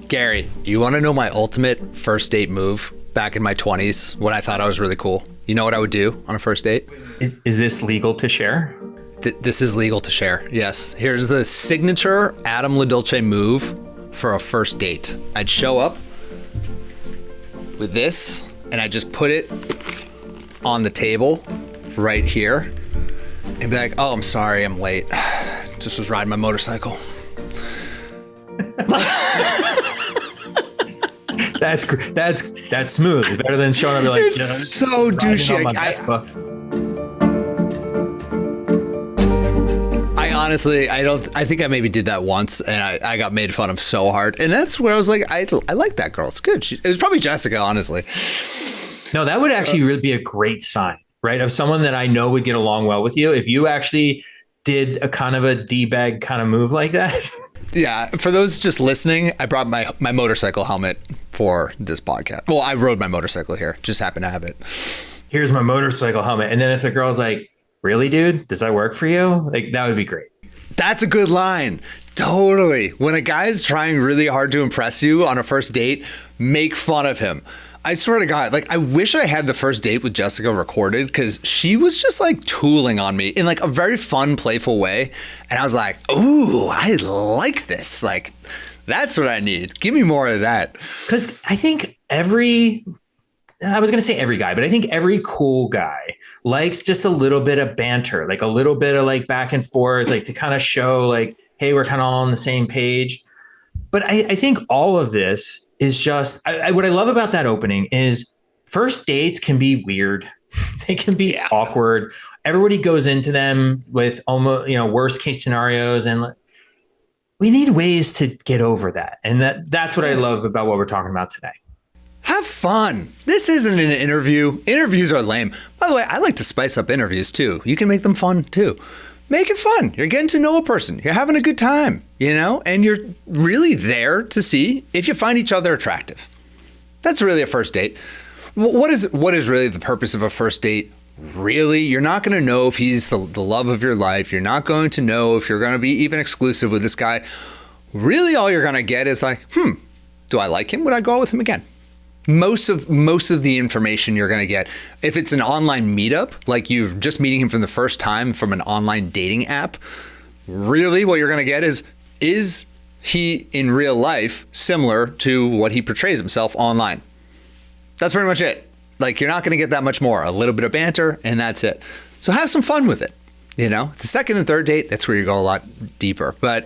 Gary, do you want to know my ultimate first date move back in my 20s? What I thought I was really cool. You know what I would do on a first date? Is this legal to share? This is legal to share, yes. Here's the signature Adam LaDolce move for a first date. I'd show up with this, and I just put it on the table right here and be like, oh, I'm sorry, I'm late. Just was riding my motorcycle. That's smooth. It's better than showing up and be like, it's so douchey. I honestly, I think I maybe did that once, and I got made fun of so hard. And that's where I was like, I like that girl. It's good. It was probably Jessica, honestly. No, that would actually really be a great sign, right? Of someone that I know would get along well with you. If you actually did a kind of a D-bag kind of move like that. Yeah. For those just listening, I brought my motorcycle helmet for this podcast. Well, I rode my motorcycle here. Just happened to have it. Here's my motorcycle helmet. And then if the girl's like, really, dude, does that work for you? Like, that would be great. That's a good line. Totally. When a guy's trying really hard to impress you on a first date, make fun of him. I swear to God, like, I wish I had the first date with Jessica recorded, because she was just like tooling on me in like a very fun, playful way. And I was like, ooh, I like this. Like, that's what I need. Give me more of that. Because I think I was going to say every guy, but I think every cool guy likes just a little bit of banter, like a little bit of like back and forth, like to kind of show like, hey, we're kind of all on the same page. But I think all of this is just, what I love about that opening is first dates can be weird. They can be awkward. Everybody goes into them with almost, worst case scenarios. And we need ways to get over that. And that's what I love about what we're talking about today. Have fun. This isn't an interview. Interviews are lame. By the way, I like to spice up interviews too. You can make them fun too. Make it fun. You're getting to know a person. You're having a good time, and you're really there to see if you find each other attractive. That's really a first date. What is really the purpose of a first date? Really, you're not going to know if he's the love of your life. You're not going to know if you're going to be even exclusive with this guy. Really, all you're going to get is like, do I like him? Would I go out with him again? Most of the information you're going to get, if it's an online meetup, like you're just meeting him for the first time from an online dating app, really what you're going to get is he in real life similar to what he portrays himself online? That's pretty much it. Like, you're not going to get that much more. A little bit of banter, and that's it. So have some fun with it. The second and third date, that's where you go a lot deeper. But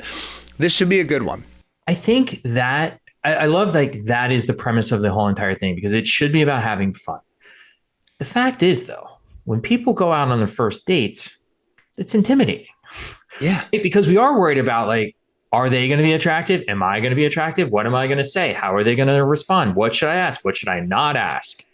this should be a good one. I think that I love like that is the premise of the whole entire thing, because it should be about having fun. The fact is, though, when people go out on their first dates, it's intimidating. Yeah. Because we are worried about like, are they going to be attractive? Am I going to be attractive? What am I going to say? How are they going to respond? What should I ask? What should I not ask?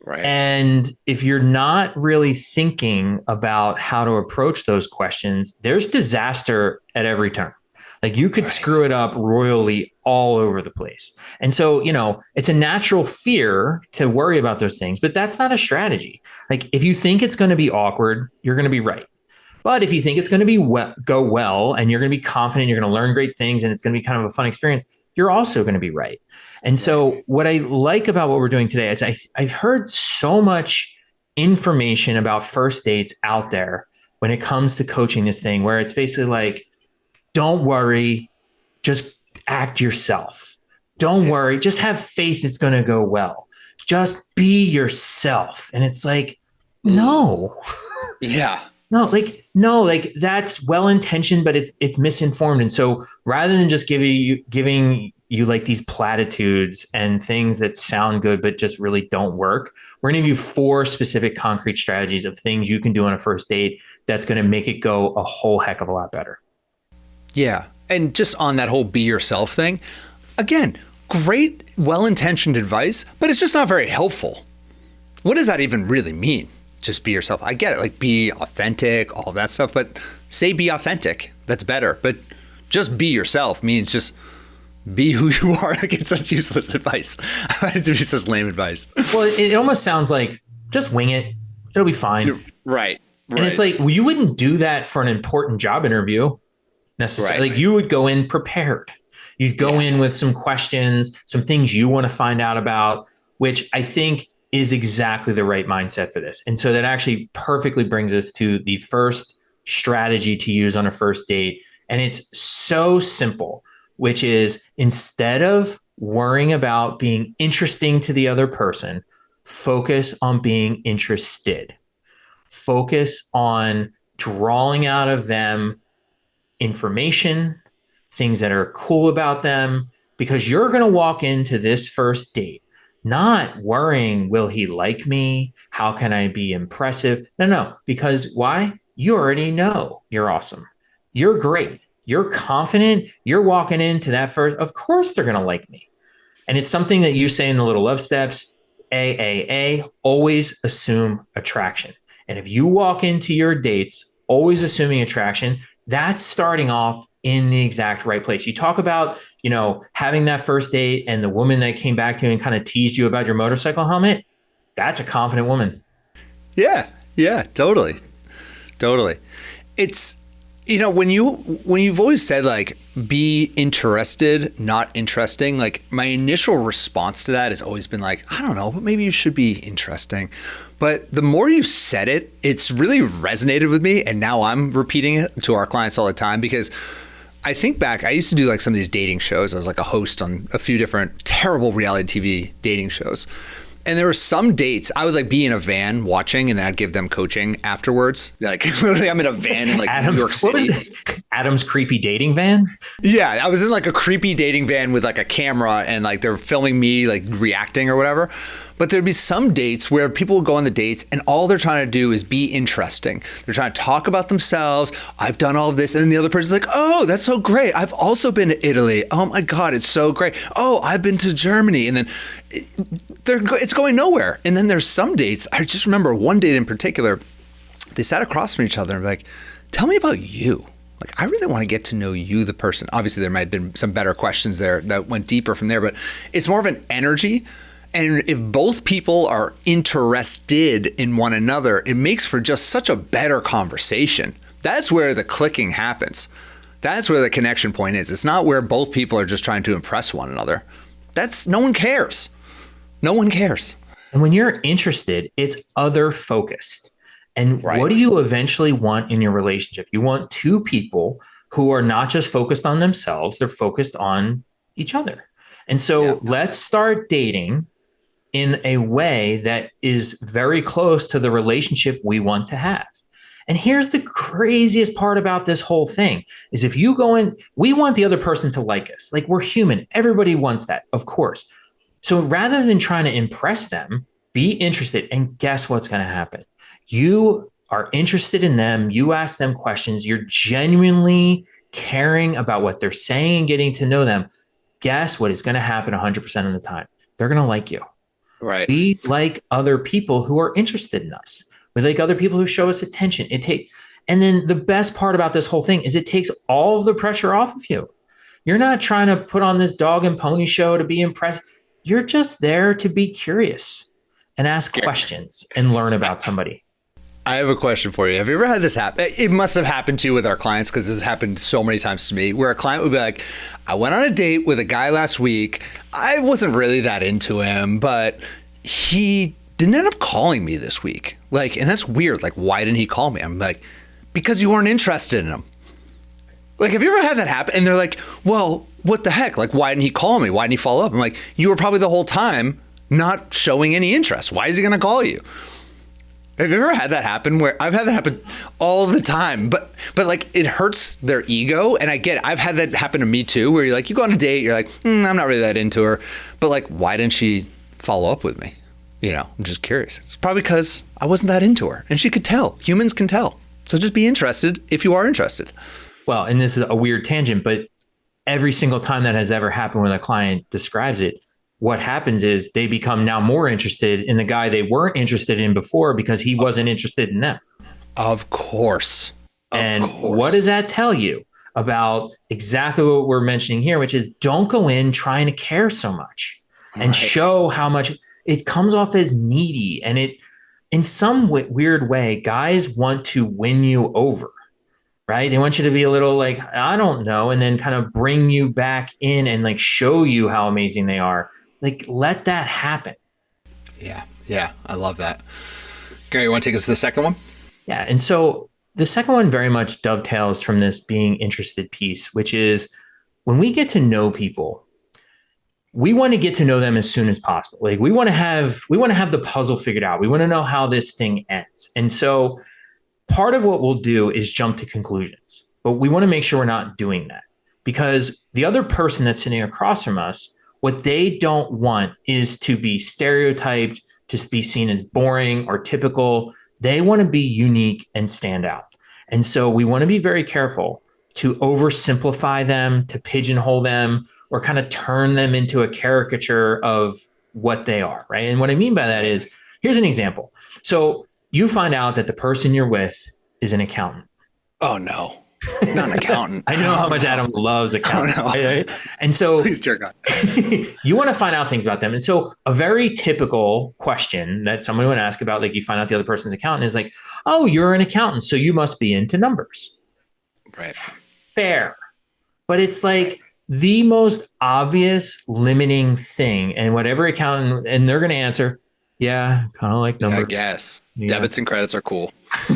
Right. And if you're not really thinking about how to approach those questions, there's disaster at every turn. Like, you could screw it up royally all over the place. And so, it's a natural fear to worry about those things, but that's not a strategy. Like, if you think it's going to be awkward, you're going to be right. But if you think it's going to be go well, and you're going to be confident, you're going to learn great things, and it's going to be kind of a fun experience, you're also going to be right. And so what I like about what we're doing today is I've heard so much information about first dates out there when it comes to coaching this thing, where it's basically like, don't worry, just act yourself. Don't worry, just have faith it's going to go well. Just be yourself. And it's like, no. Yeah. No, that's well-intentioned, but it's misinformed. And so rather than just giving you like these platitudes and things that sound good, but just really don't work, we're going to give you 4 specific concrete strategies of things you can do on a first date that's going to make it go a whole heck of a lot better. Yeah. And just on that whole be yourself thing, again, great, well-intentioned advice, but it's just not very helpful. What does that even really mean? Just be yourself. I get it. Like, be authentic, all of that stuff, but say be authentic. That's better. But just be yourself means just be who you are. Like, it's such useless advice. I find it to be such lame advice. Well, it almost sounds like just wing it. It'll be fine. Right. And it's like, well, you wouldn't do that for an important job interview necessarily. Right. Like, you would go in prepared. You go in with some questions, some things you want to find out about, which I think is exactly the right mindset for this. And so that actually perfectly brings us to the first strategy to use on a first date. And it's so simple, which is instead of worrying about being interesting to the other person, focus on being interested. Focus on drawing out of them information, things that are cool about them, because you're going to walk into this first date not worrying, will he like me? How can I be impressive? No, because why? You already know you're awesome. You're great. You're confident. You're walking into that first, of course they're going to like me. And it's something that you say in the Little Love Steps, AAA, always assume attraction. And if you walk into your dates always assuming attraction, that's starting off in the exact right place. You talk about, having that first date and the woman that came back to you and kind of teased you about your motorcycle helmet. That's a confident woman. Yeah, totally. It's, when you've always said like, be interested, not interesting, like my initial response to that has always been like, I don't know, but maybe you should be interesting. But the more you said it, it's really resonated with me. And now I'm repeating it to our clients all the time, because I think back, I used to do like some of these dating shows. I was like a host on a few different terrible reality TV dating shows. And there were some dates I would like be in a van watching, and then I'd give them coaching afterwards. Like literally I'm in a van in like New York City. Adam's creepy dating van? Yeah, I was in like a creepy dating van with like a camera, and like they're filming me like reacting or whatever. But there'd be some dates where people would go on the dates and all they're trying to do is be interesting. They're trying to talk about themselves. I've done all of this. And then the other person's like, oh, that's so great. I've also been to Italy. Oh my God, it's so great. Oh, I've been to Germany. And then it's going nowhere. And then there's some dates. I just remember one date in particular, they sat across from each other and were like, tell me about you. Like, I really want to get to know you, the person. Obviously, there might have been some better questions there that went deeper from there, but it's more of an energy. And if both people are interested in one another, it makes for just such a better conversation. That's where the clicking happens. That's where the connection point is. It's not where both people are just trying to impress one another. No one cares. No one cares. And when you're interested, it's other focused. And right. What do you eventually want in your relationship? You want two people who are not just focused on themselves, they're focused on each other. And so let's start dating in a way that is very close to the relationship we want to have. And here's the craziest part about this whole thing is if you go in, we want the other person to like us. Like, we're human. Everybody wants that, of course. So rather than trying to impress them, be interested. And guess what's going to happen? You are interested in them. You ask them questions. You're genuinely caring about what they're saying and getting to know them. Guess what is going to happen 100% of the time? They're going to like you. Right. We like other people who are interested in us. We like other people who show us attention. And then the best part about this whole thing is it takes all of the pressure off of you. You're not trying to put on this dog and pony show to be impressed. You're just there to be curious and ask questions and learn about somebody. I have a question for you. Have you ever had this happen? It must have happened to you with our clients, because this has happened so many times to me, where a client would be like, I went on a date with a guy last week. I wasn't really that into him, but he didn't end up calling me this week. Like, and that's weird. Like, why didn't he call me? I'm like, because you weren't interested in him. Like, have you ever had that happen? And they're like, well, what the heck? Like, why didn't he call me? Why didn't he follow up? I'm like, you were probably the whole time not showing any interest. Why is he going to call you? Have you ever had that happen? Where I've had that happen all the time, but like it hurts their ego. And I get it. I've had that happen to me too, where you're like, you go on a date, you're like, I'm not really that into her, but like, why didn't she follow up with me? I'm just curious. It's probably because I wasn't that into her, and she could tell. Humans can tell. So just be interested if you are interested. Well, and this is a weird tangent, but every single time that has ever happened when a client describes it, what happens is they become now more interested in the guy they weren't interested in before because he wasn't interested in them. Of course. What does that tell you about exactly what we're mentioning here, which is don't go in trying to care so much and show how much it comes off as needy. And it, in some weird way, guys want to win you over, right? They want you to be a little like, I don't know, and then kind of bring you back in and like show you how amazing they are. Like, let that happen. Yeah. Yeah. I love that. Gary, you want to take us to the second one? Yeah. And so the second one very much dovetails from this being interested piece, which is when we get to know people, we want to get to know them as soon as possible. Like we want to have the puzzle figured out. We want to know how this thing ends. And so part of what we'll do is jump to conclusions, but we want to make sure we're not doing that, because the other person that's sitting across from us, what they don't want is to be stereotyped, to be seen as boring or typical. They want to be unique and stand out. And so we want to be very careful to oversimplify them, to pigeonhole them, or kind of turn them into a caricature of what they are, right? And what I mean by that is, here's an example. So you find out that the person you're with is an accountant. Oh, no. Not an accountant. I know how much Adam loves accountants. Oh, no. Right? And so Please, dear God. you want to find out things about them. And so a very typical question that someone would ask about, like you find out the other person's accountant, is like, oh, you're an accountant, so you must be into numbers. Right. Fair. But it's like the most obvious limiting thing. And whatever accountant, and they're going to answer, yeah, kind of like numbers. I guess. Yeah. Debits and credits are cool.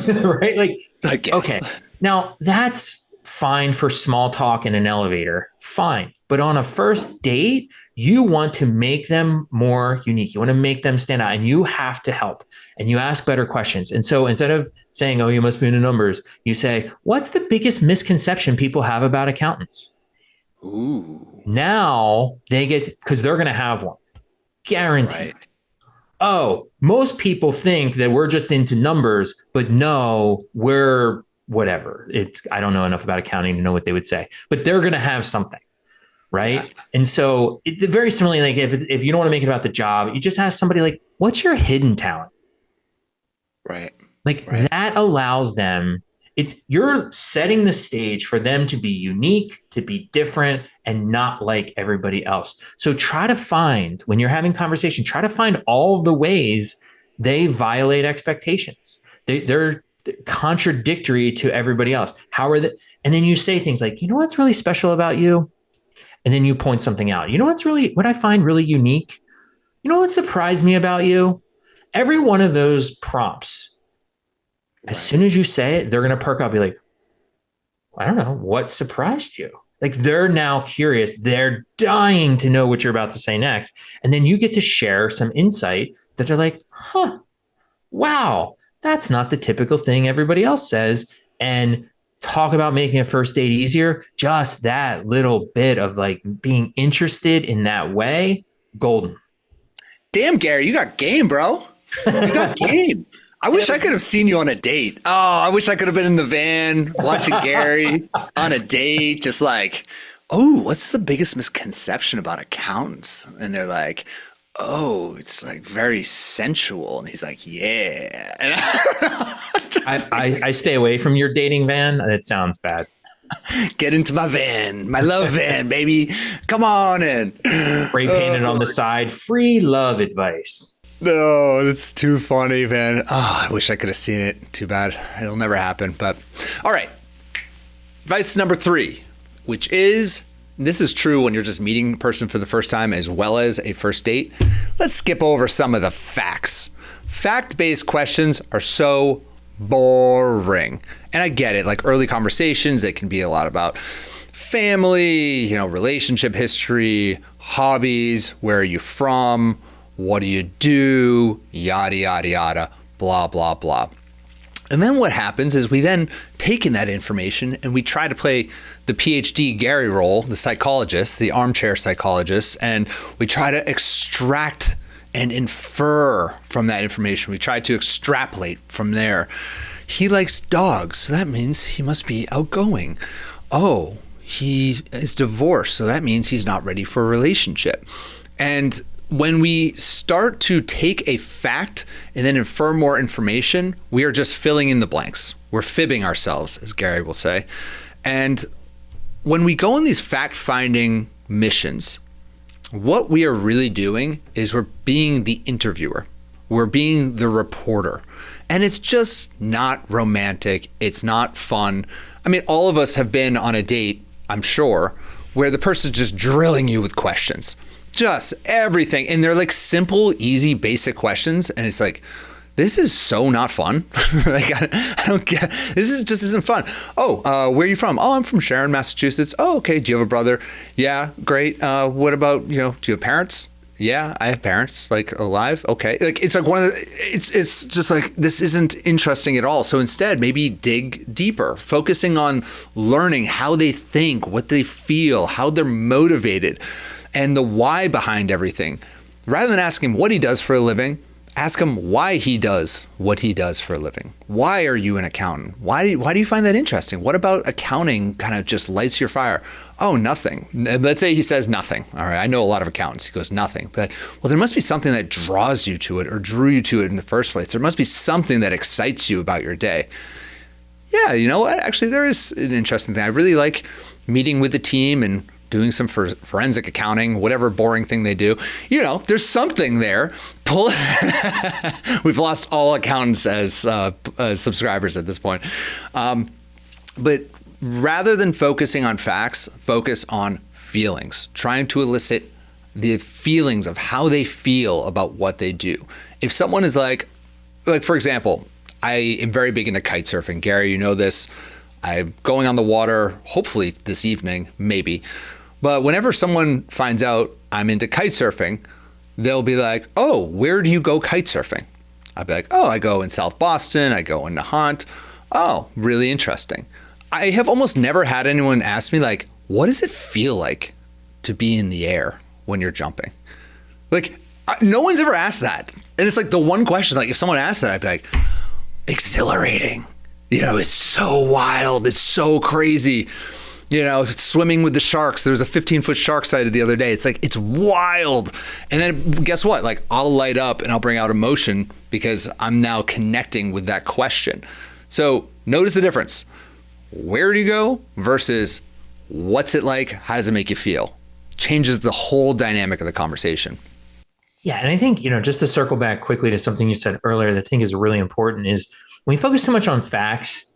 Right? Like, I guess. okay. Now, that's fine for small talk in an elevator. Fine. But on a first date, you want to make them more unique. You want to make them stand out, and you have to help, and you ask better questions. And so instead of saying, oh, you must be into numbers, you say, what's the biggest misconception people have about accountants? Ooh. Now they get, because they're going to have one. Guaranteed. Right. Oh, most people think that we're just into numbers, but no, we're whatever. I don't know enough about accounting to know what they would say, but they're going to have something. Right. Yeah. And so very similarly, like if you don't want to make it about the job, you just ask somebody like, what's your hidden talent? Right. Like that allows them, you're setting the stage for them to be unique, to be different, and not like everybody else. So try to find, when you're having conversation, try to find all the ways they violate expectations. They're contradictory to everybody else. How are they? And then you say things like, you know what's really special about you? And then you point something out. You know what I find really unique? You know what surprised me about you? Every one of those prompts, as soon as you say it, they're going to perk up, be like, I don't know, what surprised you? Like they're now curious. They're dying to know what you're about to say next. And then you get to share some insight that they're like, huh, wow, that's not the typical thing everybody else says. And talk about making a first date easier. Just that little bit of like being interested in that way. Golden. Damn, Gary, you got game, bro. You got game. I wish I could have seen you on a date. Oh, I wish I could have been in the van watching Gary on a date. Just like, oh, what's the biggest misconception about accountants? And they're like, oh, it's like very sensual. And he's like, yeah. And I stay away from your dating van. It sounds bad. Get into my van, my love van, baby. Come on in. Spray painted on the side. Free love advice. No, that's too funny, man. Oh, I wish I could have seen it. Too bad. It'll never happen. But all right. Advice number 3, which is, this is true when you're just meeting a person for the first time as well as a first date. Let's skip over some of the facts. Fact-based questions are so boring. And I get it. Like early conversations, they can be a lot about family, relationship history, hobbies, where are you from, what do you do, yada, yada, yada, blah, blah, blah. And then what happens is we then take in that information and we try to play the PhD Gary role, the psychologist, the armchair psychologist, and we try to extract and infer from that information. We try to extrapolate from there. He likes dogs, so that means he must be outgoing. Oh, he is divorced, so that means he's not ready for a relationship. And when we start to take a fact and then infer more information, we are just filling in the blanks. We're fibbing ourselves, as Gary will say. And when we go on these fact-finding missions, what we are really doing is we're being the interviewer. We're being the reporter. And it's just not romantic. It's not fun. I mean, all of us have been on a date, I'm sure, where the person's just drilling you with questions, just everything. And they're like simple, easy, basic questions. And it's like, this is so not fun. Like, I don't get, just isn't fun. Oh, where are you from? Oh, I'm from Sharon, Massachusetts. Oh, okay. Do you have a brother? Yeah, great. What about, do you have parents? Yeah, I have parents, like, alive. Okay. Like, it's like it's just like, this isn't interesting at all. So instead, maybe dig deeper, focusing on learning how they think, what they feel, how they're motivated, and the why behind everything. Rather than asking him what he does for a living, ask him why he does what he does for a living. Why are you an accountant? Why do you find that interesting? What about accounting kind of just lights your fire? Oh, nothing. And let's say he says nothing. All right, I know a lot of accountants. He goes, nothing. But, well, there must be something that draws you to it or drew you to it in the first place. There must be something that excites you about your day. Yeah, you know what? Actually, there is an interesting thing. I really like meeting with the team and doing some forensic accounting, whatever boring thing they do. There's something there. We've lost all accountants as subscribers at this point. But rather than focusing on facts, focus on feelings, trying to elicit the feelings of how they feel about what they do. If someone is like, for example, I am very big into kite surfing. Gary, you know this. I'm going on the water, hopefully this evening, maybe. But whenever someone finds out I'm into kite surfing, they'll be like, oh, where do you go kite surfing? I'll be like, oh, I go in South Boston. I go in Nahant. Oh, really interesting. I have almost never had anyone ask me, like, what does it feel like to be in the air when you're jumping? Like, no one's ever asked that. And it's like the one question, like if someone asked that, I'd be like, exhilarating. It's so wild. It's so crazy. Swimming with the sharks. There was a 15-foot shark sighted the other day. It's like, it's wild. And then guess what? Like, I'll light up and I'll bring out emotion because I'm now connecting with that question. So notice the difference. Where do you go versus what's it like? How does it make you feel? Changes the whole dynamic of the conversation. Yeah. And I think, just to circle back quickly to something you said earlier that I think is really important is when you focus too much on facts,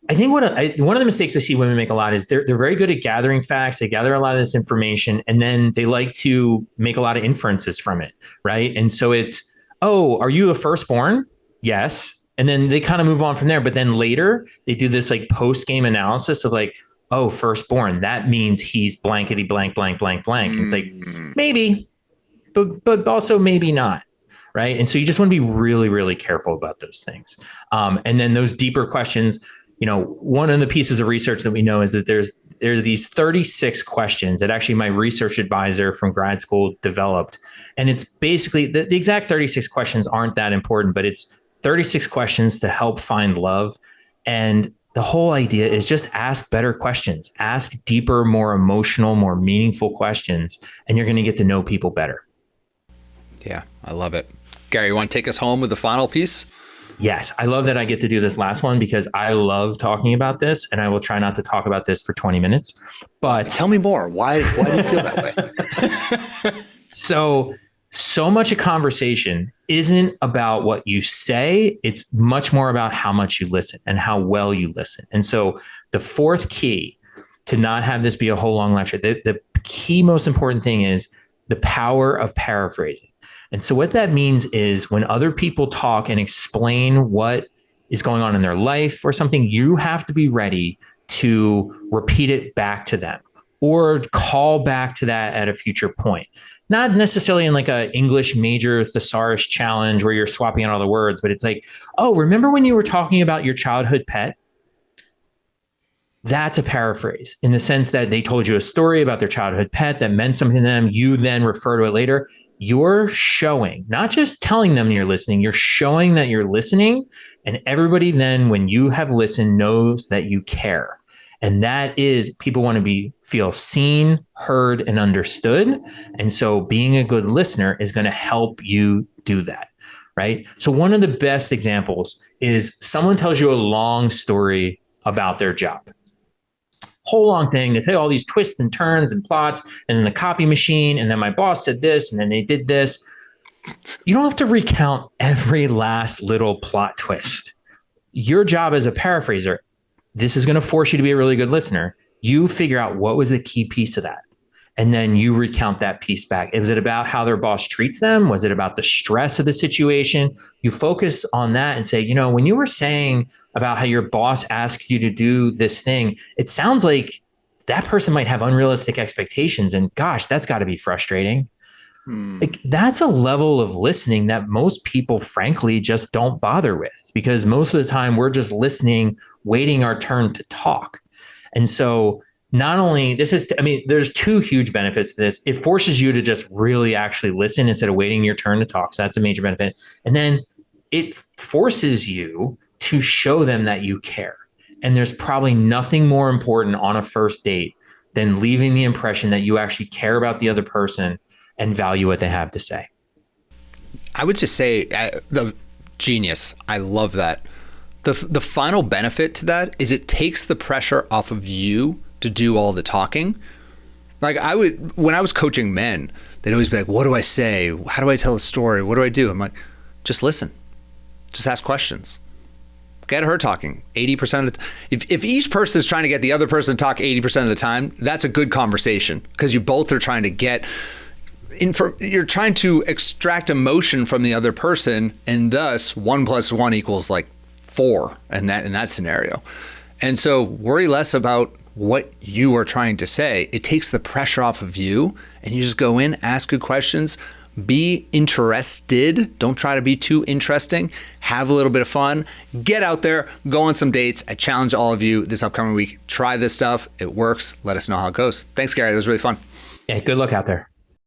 I think one of the mistakes I see women make a lot is they're very good at gathering facts. They gather a lot of this information and then they like to make a lot of inferences from it. Right. And so it's, oh, are you a firstborn? Yes. And then they kind of move on from there. But then later they do this like post-game analysis of like, oh, firstborn, that means he's blankety blank, blank, blank, blank. And it's like, maybe, but also maybe not. Right. And so you just want to be really, really careful about those things. And then those deeper questions, one of the pieces of research that we know is that there are these 36 questions that actually my research advisor from grad school developed. And it's basically the exact 36 questions aren't that important, but it's 36 questions to help find love. And the whole idea is just ask better questions, ask deeper, more emotional, more meaningful questions, and you're going to get to know people better. Yeah, I love it. Gary, you want to take us home with the final piece? Yes, I love that I get to do this last one because I love talking about this and I will try not to talk about this for 20 minutes. But tell me more. Why do you feel that way? So much of conversation isn't about what you say. It's much more about how much you listen and how well you listen. And so the fourth key to not have this be a whole long lecture, the key most important thing is the power of paraphrasing. And so what that means is when other people talk and explain what is going on in their life or something, you have to be ready to repeat it back to them or call back to that at a future point. Not necessarily in like a English major thesaurus challenge where you're swapping out all the words, but it's like, oh, remember when you were talking about your childhood pet? That's a paraphrase in the sense that they told you a story about their childhood pet that meant something to them. You then refer to it later. You're showing, not just telling them you're listening, you're showing that you're listening. And everybody then, when you have listened, knows that you care. And that is, people want to feel seen, heard, and understood. And so being a good listener is going to help you do that, right? So one of the best examples is someone tells you a long story about their job. Whole long thing. They say all these twists and turns and plots, and then the copy machine, and then my boss said this, and then they did this. You don't have to recount every last little plot twist. Your job as a paraphraser, this is going to force you to be a really good listener. You figure out what was the key piece of that. And then you recount that piece back. Was it about how their boss treats them? Was it about the stress of the situation? You focus on that and say, you know, when you were saying about how your boss asked you to do this thing, it sounds like that person might have unrealistic expectations. And gosh, that's got to be frustrating. Like, that's a level of listening that most people, frankly, just don't bother with, because most of the time we're just listening, waiting our turn to talk. And so not only there's two huge benefits to this. It forces you to just really actually listen instead of waiting your turn to talk. So that's a major benefit. And then it forces you to show them that you care. And there's probably nothing more important on a first date than leaving the impression that you actually care about the other person and value what they have to say. I would just say the genius. I love that. The final benefit to that is it takes the pressure off of you to do all the talking. Like when I was coaching men, they'd always be like, what do I say? How do I tell a story? What do I do? I'm like, just listen. Just ask questions. Get her talking 80% of the time. If each person is trying to get the other person to talk 80% of the time, that's a good conversation, because you both are trying to get you're trying to extract emotion from the other person, and thus 1 + 1 = like 4 in that scenario. And so worry less about what you are trying to say. It takes the pressure off of you, and you just go in, ask good questions, be interested. Don't try to be too interesting. Have a little bit of fun. Get out there, go on some dates. I challenge all of you this upcoming week. Try this stuff. It works. Let us know how it goes. Thanks, Gary. It was really fun. Yeah, good luck out there.